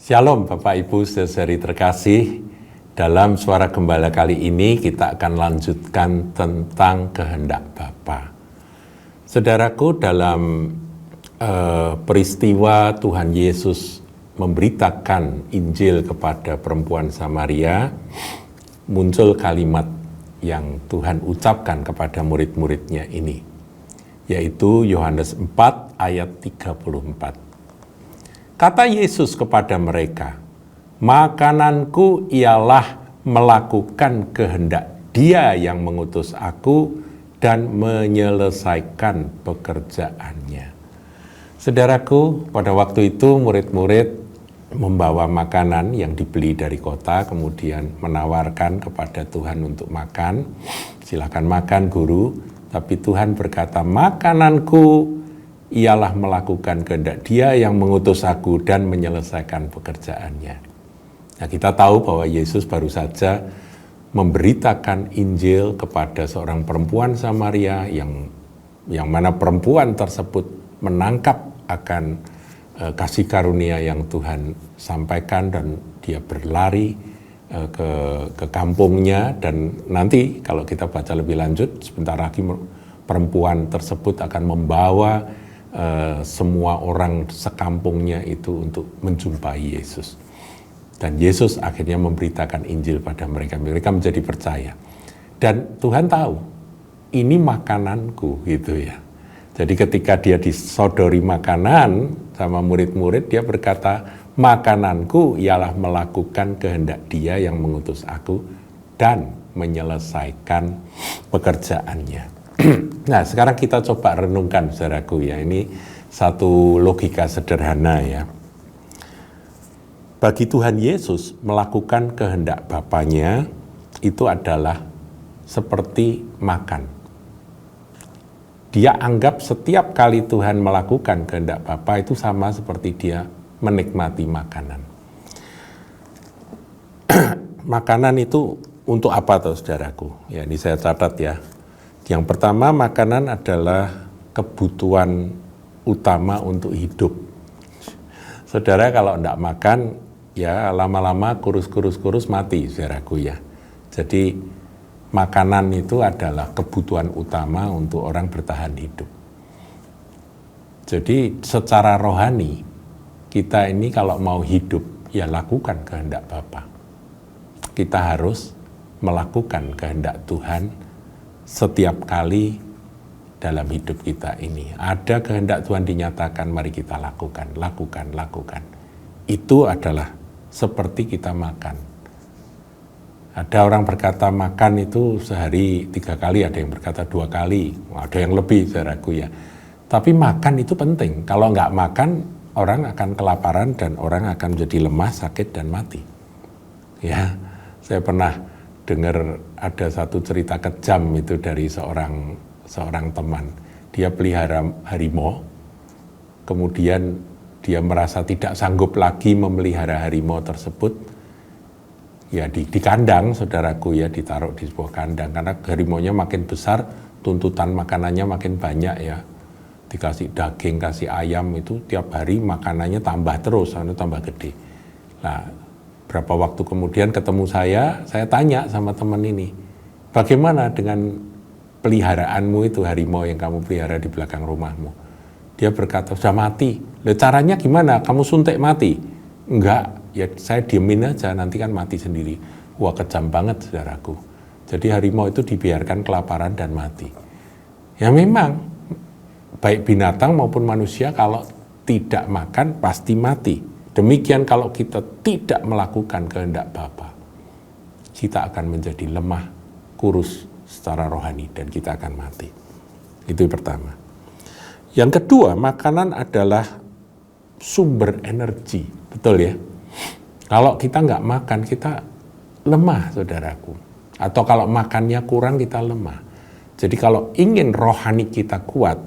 Shalom Bapak Ibu saudari terkasih. Dalam Suara Gembala kali ini kita akan lanjutkan tentang kehendak Bapa. Saudaraku, dalam peristiwa Tuhan Yesus memberitakan Injil kepada perempuan Samaria, muncul kalimat yang Tuhan ucapkan kepada murid-muridnya ini, yaitu Yohanes 4 ayat 34. Kata Yesus kepada mereka, "Makananku ialah melakukan kehendak Dia yang mengutus aku dan menyelesaikan pekerjaannya." Saudaraku, pada waktu itu murid-murid membawa makanan yang dibeli dari kota, kemudian menawarkan kepada Tuhan untuk makan. "Silakan makan, Guru." Tapi Tuhan berkata, "Makananku ialah melakukan kehendak Dia yang mengutus aku dan menyelesaikan pekerjaannya." Nah, kita tahu bahwa Yesus baru saja memberitakan Injil kepada seorang perempuan Samaria yang mana perempuan tersebut menangkap akan kasih karunia yang Tuhan sampaikan, dan dia berlari ke kampungnya. Dan nanti kalau kita baca lebih lanjut, sebentar lagi perempuan tersebut akan membawa semua orang sekampungnya itu untuk menjumpai Yesus. Dan Yesus akhirnya memberitakan Injil pada mereka. Mereka menjadi percaya. Dan Tuhan tahu, ini makananku gitu ya. Jadi ketika dia disodori makanan sama murid-murid, dia berkata, "Makananku ialah melakukan kehendak Dia yang mengutus aku dan menyelesaikan pekerjaannya." Nah, sekarang kita coba renungkan, saudaraku ya. Ini satu logika sederhana ya. Bagi Tuhan Yesus, melakukan kehendak Bapanya itu adalah seperti makan. Dia anggap setiap kali Tuhan melakukan kehendak Bapa itu sama seperti dia menikmati makanan. Makanan itu untuk apa tuh, saudaraku? Ya, ini saya catat ya. Yang pertama, makanan adalah kebutuhan utama untuk hidup. Saudara kalau enggak makan, ya lama-lama kurus mati, saudaraku ya. Jadi makanan itu adalah kebutuhan utama untuk orang bertahan hidup. Jadi secara rohani, kita ini kalau mau hidup, ya lakukan kehendak Bapa. Kita harus melakukan kehendak Tuhan setiap kali dalam hidup kita ini. Ada kehendak Tuhan dinyatakan, mari kita lakukan. Itu adalah seperti kita makan. Ada orang berkata makan itu sehari 3 kali, ada yang berkata 2 kali, ada yang lebih, saudaraku ya. Tapi makan itu penting. Kalau nggak makan, orang akan kelaparan dan orang akan menjadi lemah, sakit, dan mati. Ya, saya pernah dengar ada satu cerita kejam itu dari seorang teman. Dia pelihara harimau, kemudian dia merasa tidak sanggup lagi memelihara harimau tersebut. Ya di kandang, saudaraku ya, ditaruh di sebuah kandang, karena harimaunya makin besar, tuntutan makanannya makin banyak ya. Dikasih daging, kasih ayam, itu tiap hari makanannya tambah terus, tambah gede. Nah, berapa waktu kemudian ketemu saya tanya sama teman ini, "Bagaimana dengan peliharaanmu itu, harimau yang kamu pelihara di belakang rumahmu?" Dia berkata, "Sudah mati." "Loh, caranya gimana? Kamu suntik mati?" "Enggak, ya saya diemin aja, nanti kan mati sendiri." Wah, kejam banget, saudaraku. Jadi harimau itu dibiarkan kelaparan dan mati. Ya memang, baik binatang maupun manusia kalau tidak makan pasti mati. Demikian kalau kita tidak melakukan kehendak Bapa, kita akan menjadi lemah, kurus secara rohani, dan kita akan mati. Itu yang pertama. Yang kedua, makanan adalah sumber energi, betul ya? Kalau kita nggak makan, kita lemah, saudaraku. Atau kalau makannya kurang, kita lemah. Jadi kalau ingin rohani kita kuat,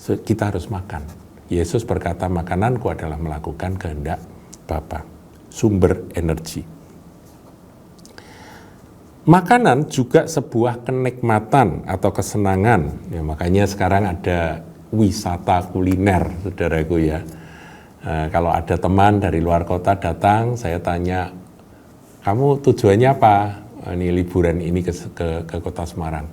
kita harus makan. Yesus berkata, "Makananku adalah melakukan kehendak Bapa." Sumber energi. Makanan juga sebuah kenikmatan atau kesenangan. Ya, makanya sekarang ada wisata kuliner, saudaraku ya. Kalau ada teman dari luar kota datang, saya tanya, kamu tujuannya apa? Ini liburan ini ke kota Semarang.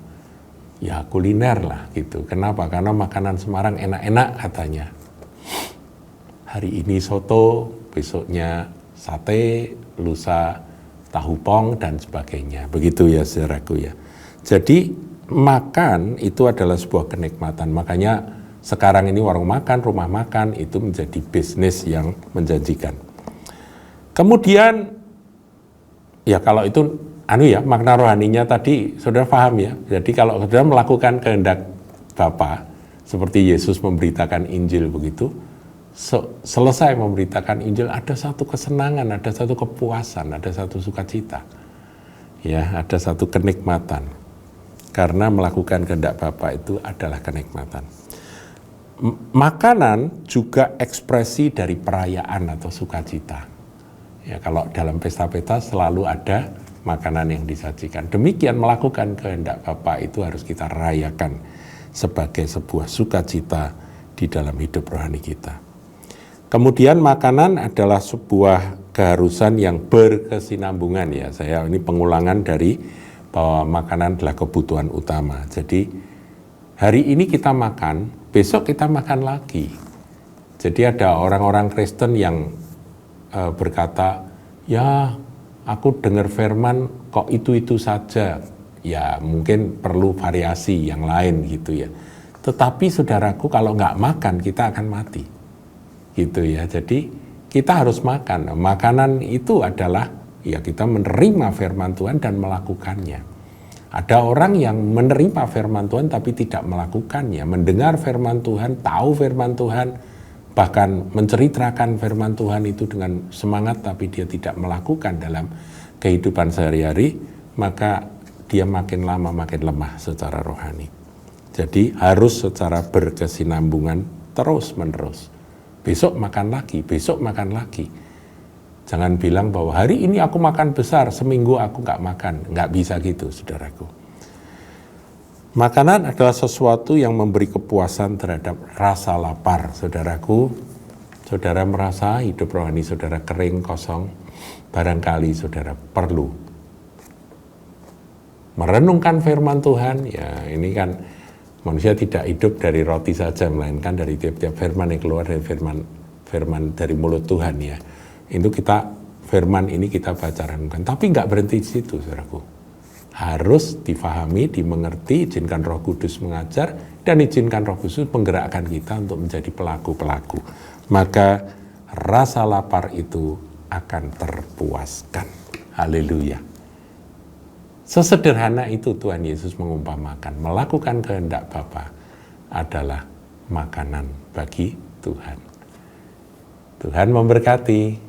Ya kuliner lah gitu. Kenapa? Karena makanan Semarang enak-enak katanya. Hari ini soto, besoknya sate, lusa tahu pong dan sebagainya. Begitu ya saudaraku ya. Jadi makan itu adalah sebuah kenikmatan. Makanya sekarang ini warung makan, rumah makan itu menjadi bisnis yang menjanjikan. Kemudian ya kalau itu makna rohaninya tadi saudara paham ya. Jadi kalau saudara melakukan kehendak Bapa seperti Yesus memberitakan Injil begitu, selesai memberitakan Injil ada satu kesenangan, ada satu kepuasan, ada satu sukacita. Ya, ada satu kenikmatan. Karena melakukan kehendak Bapa itu adalah kenikmatan. Makanan juga ekspresi dari perayaan atau sukacita. Ya, kalau dalam pesta-pesta selalu ada makanan yang disajikan. Demikian melakukan kehendak Bapa itu harus kita rayakan sebagai sebuah sukacita di dalam hidup rohani kita. Kemudian makanan adalah sebuah keharusan yang berkesinambungan ya. Saya ini pengulangan dari bahwa makanan adalah kebutuhan utama. Jadi hari ini kita makan, besok kita makan lagi. Jadi ada orang-orang Kristen yang berkata, ya aku dengar firman kok itu saja. Ya mungkin perlu variasi yang lain gitu ya. Tetapi saudaraku kalau nggak makan kita akan mati. Gitu ya, jadi kita harus makan. Makanan itu adalah ya kita menerima firman Tuhan dan melakukannya. Ada orang yang menerima firman Tuhan tapi tidak melakukannya, mendengar firman Tuhan, tahu firman Tuhan, bahkan menceritakan firman Tuhan itu dengan semangat tapi dia tidak melakukan dalam kehidupan sehari-hari, maka dia makin lama makin lemah secara rohani. Jadi harus secara berkesinambungan terus-menerus. Besok makan lagi, besok makan lagi. Jangan bilang bahwa hari ini aku makan besar, seminggu aku nggak makan. Nggak bisa gitu, saudaraku. Makanan adalah sesuatu yang memberi kepuasan terhadap rasa lapar, saudaraku. Saudara merasa hidup rohani saudara kering, kosong, barangkali saudara perlu merenungkan firman Tuhan. Ya, ini kan manusia tidak hidup dari roti saja, melainkan dari tiap-tiap firman yang keluar dari firman dari mulut Tuhan ya. Itu firman ini kita baca renungkan. Tapi nggak berhenti di situ, saudaraku. Harus difahami, dimengerti, izinkan Roh Kudus mengajar, dan izinkan Roh Kudus menggerakkan kita untuk menjadi pelaku-pelaku. Maka rasa lapar itu akan terpuaskan. Haleluya. Sesederhana itu Tuhan Yesus mengumpamakan. Melakukan kehendak Bapa adalah makanan bagi Tuhan. Tuhan memberkati.